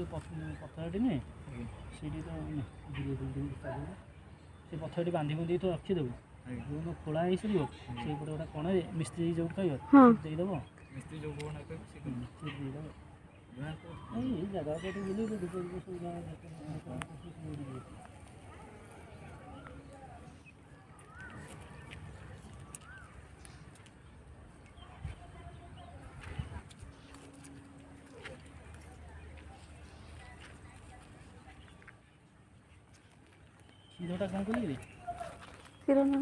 पथरटी नुहे से से पथरटी बांधि बुंधी तो रखीदेव जो खोला हो सारे से गोटे कण मिस्त्री जो कहदेव मिस्त्री जो जगह क्षीरटा कौन करेंगे क्षीर ना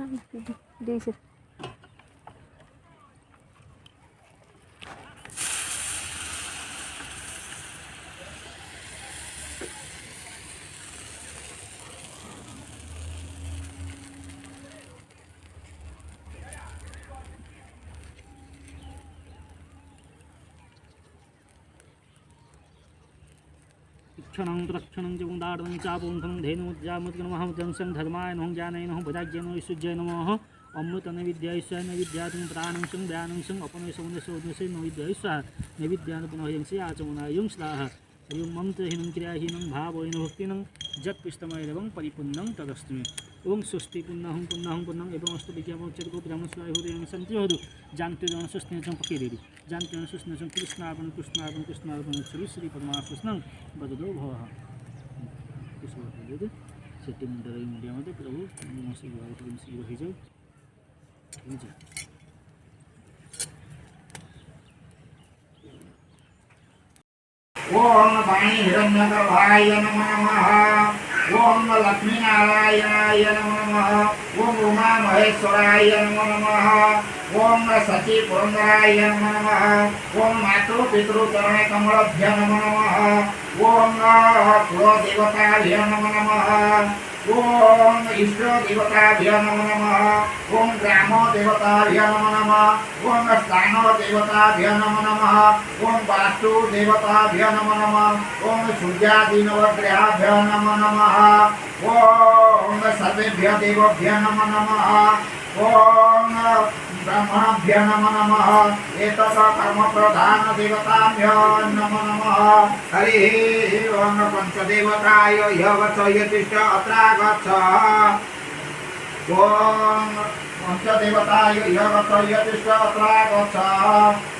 क्षण प्रक्षण जगुंदाड़ं चापों धेनुजामृतमहजंसं धर्माय नमः ज्ञानाय नमः भजाज्ञ नमः सूर्य नमः अमृत नैविद्याय नैविद्यां प्राणं सं ध्यानं सं अपने सौन्दस्य नैविद्याय स्वाहा नैविद्यान पुनः यंसे आचमनायं स्वाहा एवं मंत्रहीनं क्रियाहीनं भावहीनं भक्तिनं जत्पिष्टमयं परिपूर्णं तदस्तु मे ओं स्वस्ति पुण्यं एवं अस्तु विज्ञापनोच्चरको ब्रह्मस्वायुर्यं सन्ति होदु जानते जन स्वस्ति पकेरेरी जानते जन स्वस्ति कृष्णार्पण श्री परमात्मकृष्णं बददो भवः कुछ सेटिंग मुंडिया मत प्रभु शीघ्र हो जाओ ओम वाणी हिरण्यगर्भाय नमः ओम लक्ष्मीनारायणाय नमः ओम उमा महेश्वराय नमः ओम सती पुरंदराय नमः ओम मातृ पितृ चरण कमलभ्य नमः ओम कुलदेवताभ्य नमः ओम इष्ट देवताभ्य नमः ओम ग्राम देवताभ्य नमः ओम स्थान देवताभ्य नमः ओम वास्तु देवताभ्य नमः ओम सूर्यादि नवग्रहाभ्य नमः ओम सर्वेभ्य देवभ्य नमः ओम ब्रह्मभ्य नमः एतत् कर्म प्रधान देवताभ्य नमः हरि ओम पंचदेवताय यवच यतिष्ठ अत्रागच्छ ओम पंचदेवताय यवच यतिष्ठ अत्रागच्छ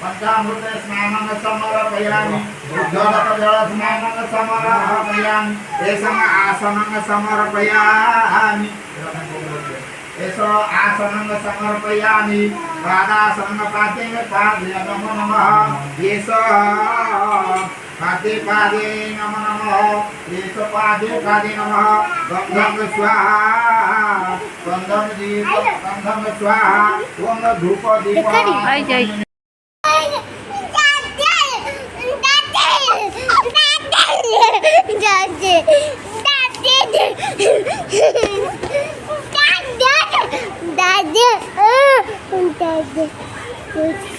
पंचामृते स्नानं समर्पयामि शुद्धजल स्नानं समर्पयामि एषम् आसनं समर्पयामि एषो आसनं समर्पयामि पादासनं पादे नमः एषो पादे नमः एषो पादे नमः गन्धं स्वाहा गन्धं स्वाहा ओम धूप दीप Daddy,